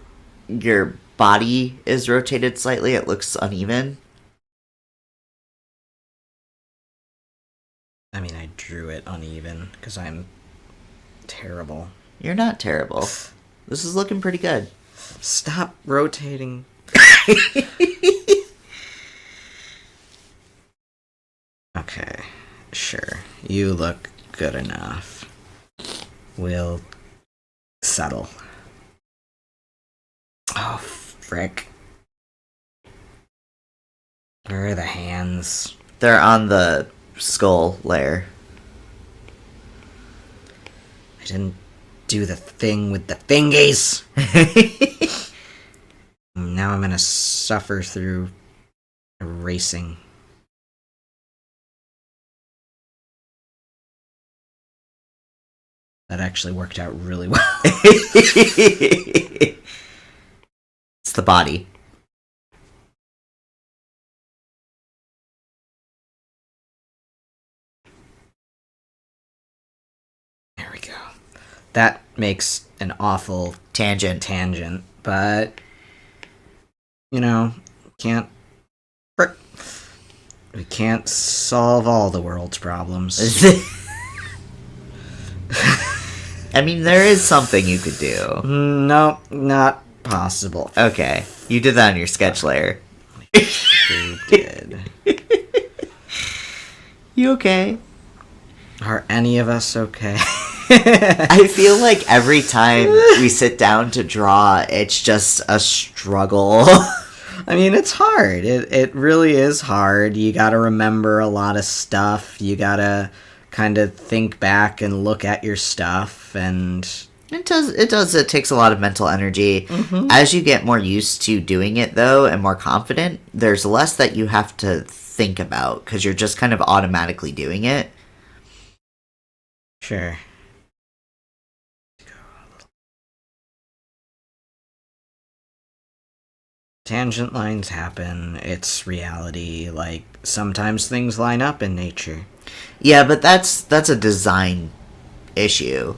S1: body is rotated slightly. It looks uneven.
S2: I mean, I drew it uneven because I'm terrible.
S1: You're not terrible. This is looking pretty good.
S2: Stop rotating. Okay, sure. You look good enough. We'll settle. Oh, frick. Where are the hands?
S1: They're on the skull layer.
S2: I didn't do the thing with the thingies! Now I'm gonna suffer through erasing. That actually worked out really well.
S1: It's the body.
S2: There we go. That makes an awful
S1: Tangent.
S2: but you know, we can't solve all the world's problems.
S1: I mean, there is something you could do.
S2: No, not possible.
S1: Okay, you did that on your sketch layer.
S2: You did.
S1: You okay?
S2: Are any of us okay?
S1: I feel like every time we sit down to draw, it's just a struggle.
S2: I mean, it's hard. It really is hard. You gotta remember a lot of stuff. You gotta kind of think back and look at your stuff, and...
S1: It takes a lot of mental energy.
S2: Mm-hmm.
S1: As you get more used to doing it, though, and more confident, there's less that you have to think about because you're just kind of automatically doing it.
S2: Sure. Tangent lines happen. It's reality. Like, sometimes things line up in nature.
S1: Yeah, but that's a design issue.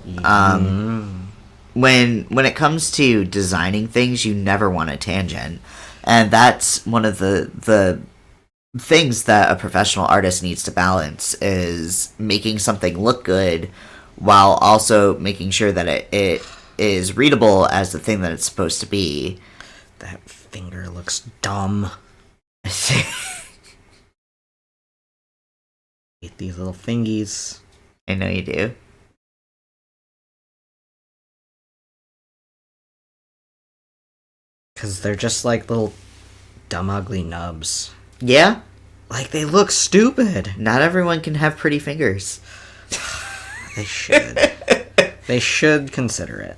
S1: When it comes to designing things, you never want a tangent, and that's one of the things that a professional artist needs to balance is making something look good while also making sure that it is readable as the thing that it's supposed to be.
S2: That finger looks dumb. Hate these little fingies.
S1: I know you do.
S2: Because they're just like little dumb, ugly nubs.
S1: Yeah?
S2: Like, they look stupid.
S1: Not everyone can have pretty fingers.
S2: They should. They should consider it.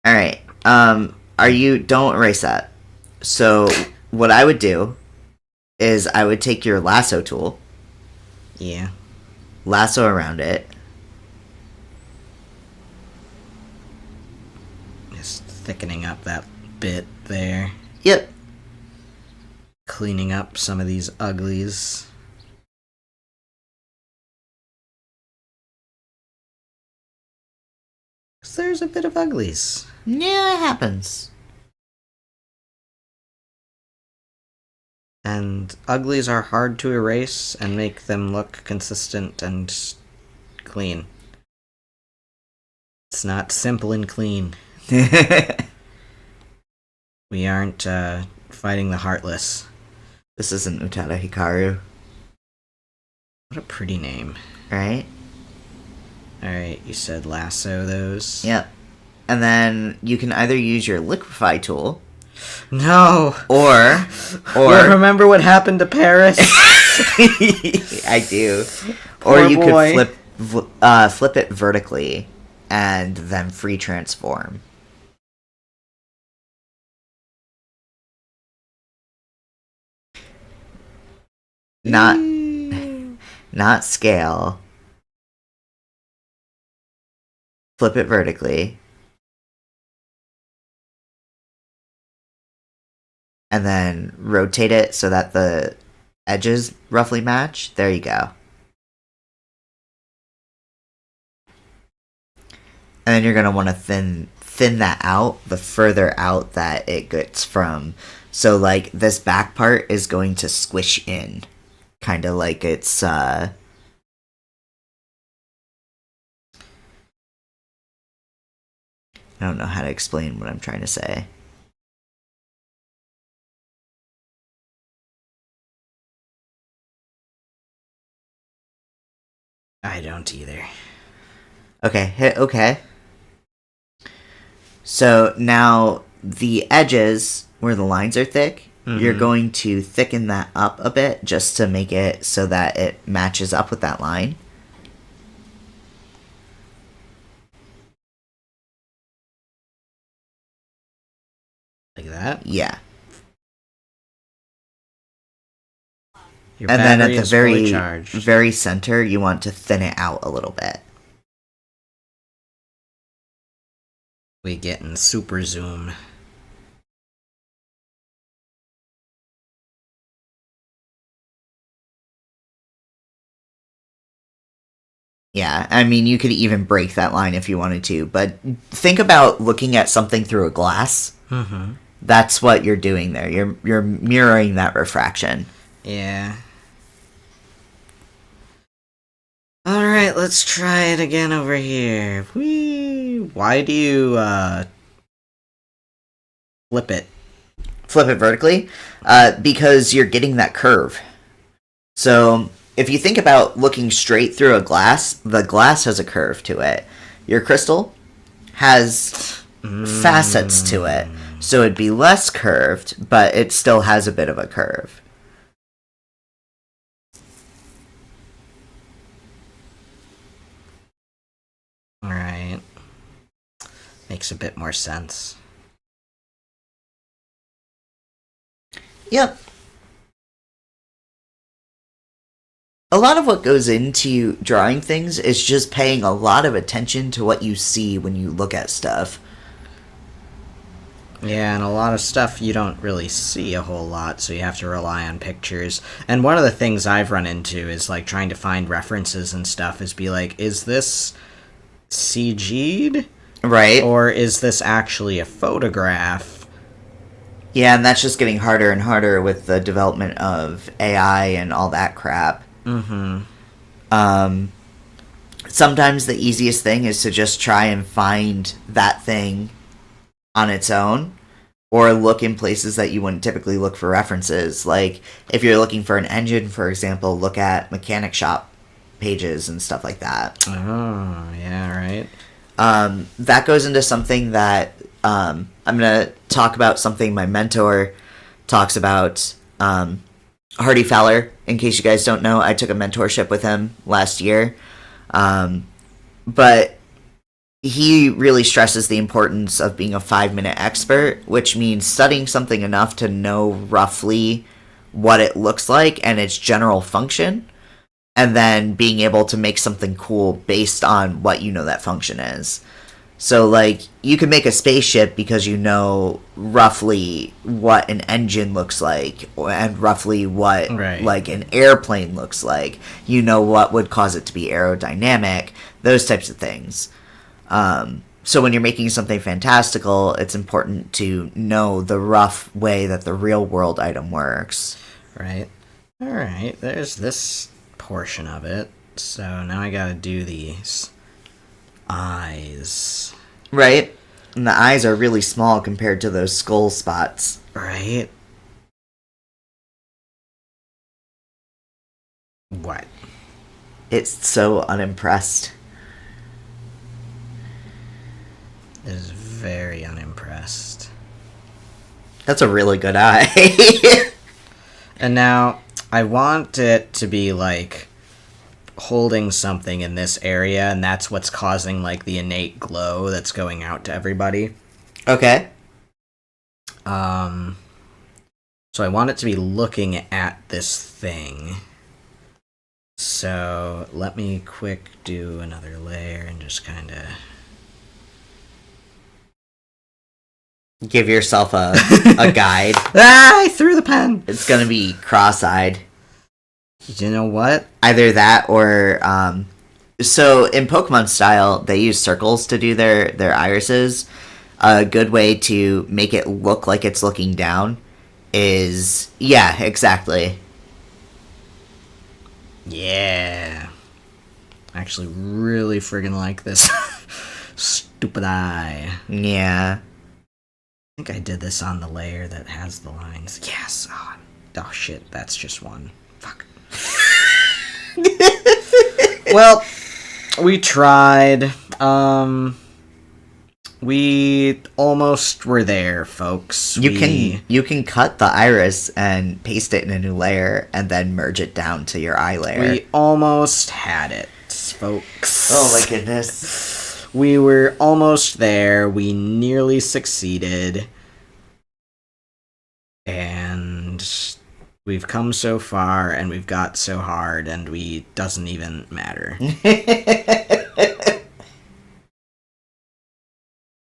S1: Alright. Don't erase that. So, what I would do is I would take your lasso tool,
S2: Yeah.
S1: lasso around it.
S2: Just thickening up that bit there.
S1: Yep.
S2: Cleaning up some of these uglies. There's a bit of uglies.
S1: Yeah, it happens.
S2: And uglies are hard to erase and make them look consistent and clean. It's not simple and clean. We aren't fighting the heartless.
S1: This isn't Utada Hikaru,
S2: What a pretty name.
S1: right?
S2: Alright, you said lasso those.
S1: Yep. And then you can either use your liquefy tool
S2: No!
S1: or
S2: You remember what happened to Paris?
S1: I do.
S2: Poor
S1: or you
S2: boy.
S1: could flip it vertically and then free transform. Not scale. Flip it vertically. And then rotate it so that the edges roughly match. There you go. And then you're going to want to thin that out the further out that it gets from. So like this back part is going to squish in. Kind of like it's I don't know how to explain what I'm trying to say.
S2: I don't either.
S1: Okay, hit okay. So now the edges where the lines are thick, you're going to thicken that up a bit just to make it so that it matches up with that line.
S2: Like that?
S1: Yeah.
S2: Your
S1: And then at
S2: battery
S1: the
S2: is fully
S1: very
S2: charged.
S1: very center, you want to thin it out a little bit.
S2: We getting super zoom.
S1: Yeah, I mean, you could even break that line if you wanted to, but think about looking at something through a glass.
S2: Mm-hmm.
S1: That's what you're doing there. You're mirroring that refraction.
S2: Yeah. Alright, let's try it again over here. Whee! Why do you, flip it?
S1: Flip it vertically, because you're getting that curve. So if you think about looking straight through a glass, the glass has a curve to it. Your crystal has facets to it, so it'd be less curved, but it still has a bit of a curve.
S2: Alright. Makes a bit more sense.
S1: Yep. A lot of what goes into drawing things is just paying a lot of attention to what you see when you look at stuff.
S2: Yeah, and a lot of stuff you don't really see a whole lot, so you have to rely on pictures. And one of the things I've run into is, like, trying to find references and stuff is be like, is this CG'd?
S1: Right.
S2: Or is this actually a photograph?
S1: Yeah, and that's just getting harder and harder with the development of AI and all that crap.
S2: Mm-hmm.
S1: Sometimes the easiest thing is to just try and find that thing on its own, or look in places that you wouldn't typically look for references. Like, if you're looking for an engine, for example, look at mechanic shop pages and stuff like that.
S2: Oh, yeah, right.
S1: That goes into something that I'm going to talk about, something my mentor talks about. Hardy Fowler, in case you guys don't know, I took a mentorship with him last year. But he really stresses the importance of being a 5-minute expert, which means studying something enough to know roughly what it looks like and its general function, and then being able to make something cool based on what you know that function is. So, like, you can make a spaceship because you know roughly what an engine looks like, and roughly what,
S2: Right.
S1: like, an airplane looks like. You know what would cause it to be aerodynamic, those types of things. So when you're making something fantastical, it's important to know the rough way that the real-world item works.
S2: Right. Alright, there's this portion of it. So now I gotta do these eyes.
S1: Right? And the eyes are really small compared to those skull spots.
S2: Right? What?
S1: It's so unimpressed.
S2: It is very unimpressed.
S1: That's a really good eye.
S2: And now, I want it to be, like, holding something in this area, and that's what's causing, like, the innate glow that's going out to everybody.
S1: Okay.
S2: So I want it to be looking at this thing. So, let me quick do another layer and just kind of...
S1: Give yourself a guide.
S2: Ah, I threw the pen!
S1: It's gonna be cross-eyed.
S2: You know what?
S1: Either that or, so in Pokemon style, they use circles to do their irises. A good way to make it look like it's looking down is, yeah, exactly.
S2: Yeah. I actually really friggin' like this stupid eye.
S1: Yeah.
S2: I think I did this on the layer that has the lines. Yes! Oh shit, that's just one. Fuck. Well, we tried. We almost were there, folks.
S1: You can cut the iris and paste it in a new layer and then merge it down to your eye layer.
S2: We almost had it, folks.
S1: Oh my goodness.
S2: We were almost there. We nearly succeeded. And we've come so far, and we've got so hard, and we doesn't even matter.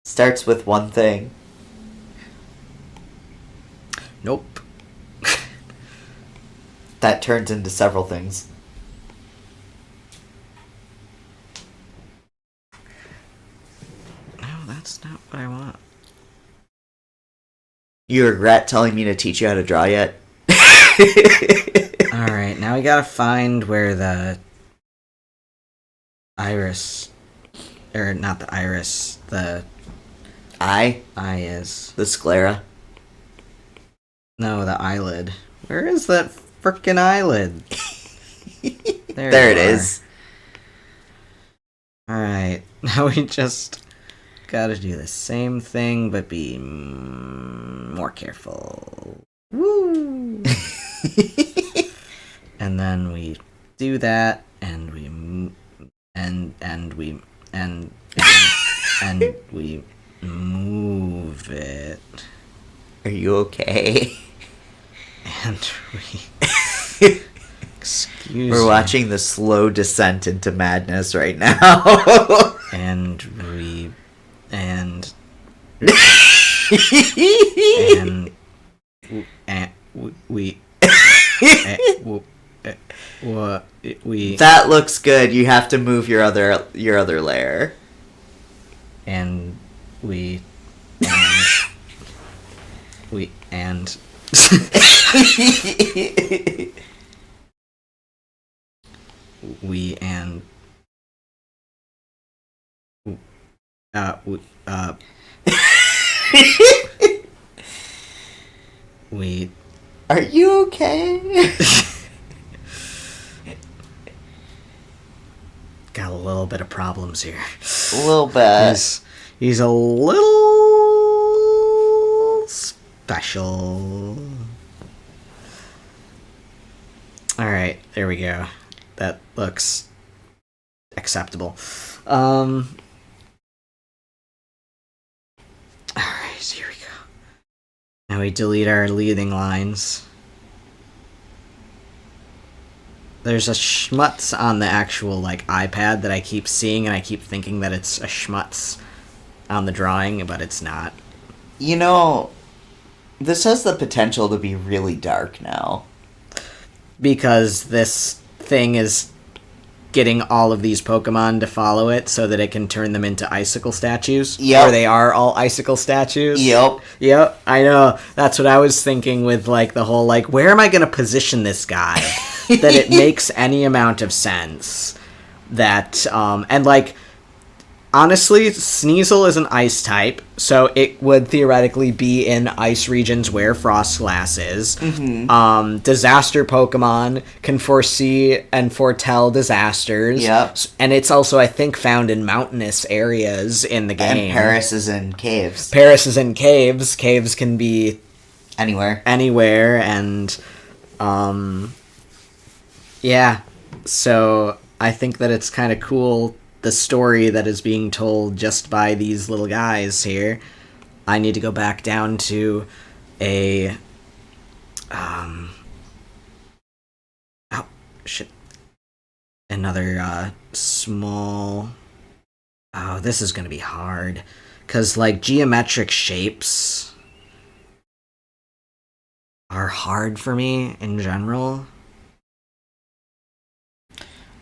S1: Starts with one thing.
S2: Nope.
S1: That turns into several things.
S2: No, that's not what I want.
S1: You regret telling me to teach you how to draw yet?
S2: Alright, now we gotta find where the iris... Or, not the iris, the
S1: Eye?
S2: eye is.
S1: The sclera?
S2: No, the eyelid. Where is that frickin' eyelid?
S1: There it is.
S2: Alright, now we just gotta do the same thing, but be more careful. Woo! And then we do that, and we we move it.
S1: Are you okay?
S2: And we... Excuse
S1: We're
S2: me.
S1: watching the slow descent into madness right now.
S2: And we... And... we...
S1: That looks good. You have to move your other layer.
S2: And we and we and we
S1: Are you okay?
S2: got a little bit of problems here.
S1: A little bit.
S2: He's a little special. Alright, there we go. That looks acceptable. Alright, here we go. Now we delete our leading lines. There's a schmutz on the actual, like, iPad that I keep seeing, and I keep thinking that it's a schmutz on the drawing, but it's not.
S1: You know, this has the potential to be really dark now.
S2: Because this thing is getting all of these Pokemon to follow it so that it can turn them into icicle statues.
S1: Yep.
S2: Or they are all icicle statues.
S1: Yep.
S2: Yep, I know. That's what I was thinking with, like, the whole, like, where am I going to position this guy? That it makes any amount of sense. That, and, like, honestly, Sneasel is an ice type, so it would theoretically be in ice regions where Frostlass is.
S1: Mm-hmm.
S2: Disaster Pokemon can foresee and foretell disasters.
S1: Yep.
S2: And it's also, I think, found in mountainous areas in the game.
S1: And Paris is in caves.
S2: Paris is in caves. Caves can be
S1: Anywhere.
S2: and, yeah. So I think that it's kind of cool, the story that is being told just by these little guys here. I need to go back down to a... oh, shit. Another, small... Oh, this is gonna be hard. Because, like, geometric shapes are hard for me in general.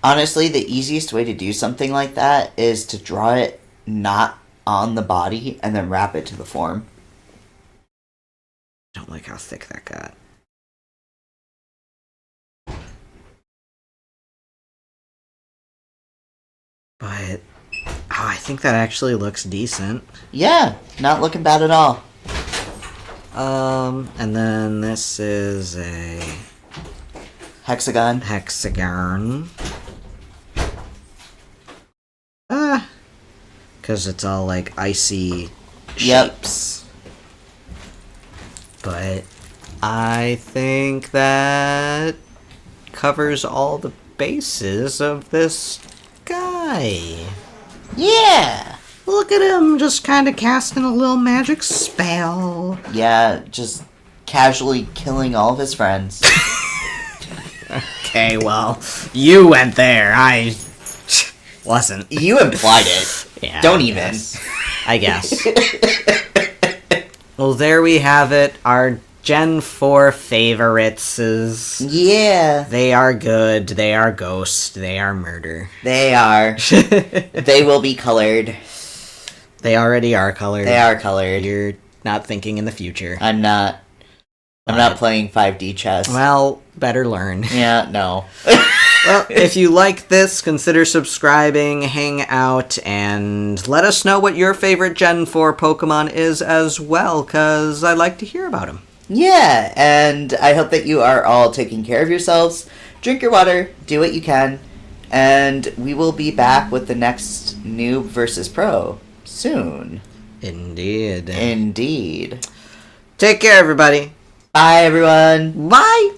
S1: Honestly, the easiest way to do something like that is to draw it not on the body and then wrap it to the form.
S2: Don't like how thick that got. But, I think that actually looks decent.
S1: Yeah, not looking bad at all.
S2: And then this is a
S1: Hexagon.
S2: hexagon. Because it's all, like, icy shapes. But I think that covers all the bases of this guy.
S1: Yeah!
S2: Look at him, just kind of casting a little magic spell.
S1: Yeah, just casually killing all of his friends.
S2: Okay, well, you went there. I wasn't.
S1: You implied it.
S2: Yeah,
S1: Don't even.
S2: I guess. Well, there we have it. Our Gen 4 favorites.
S1: Yeah.
S2: They are good. They are ghost. They are murder.
S1: They are. They will be colored.
S2: They already are colored.
S1: They are colored.
S2: You're not thinking in the future.
S1: I'm not. I'm not playing 5D chess.
S2: Well, better learn.
S1: Yeah, no.
S2: Well, if you like this, consider subscribing, hang out, and let us know what your favorite Gen 4 Pokemon is as well, because I'd like to hear about them.
S1: Yeah, and I hope that you are all taking care of yourselves. Drink your water, do what you can, and we will be back with the next Noob versus Pro soon.
S2: Indeed.
S1: Indeed.
S2: Take care, everybody.
S1: Bye, everyone.
S2: Bye!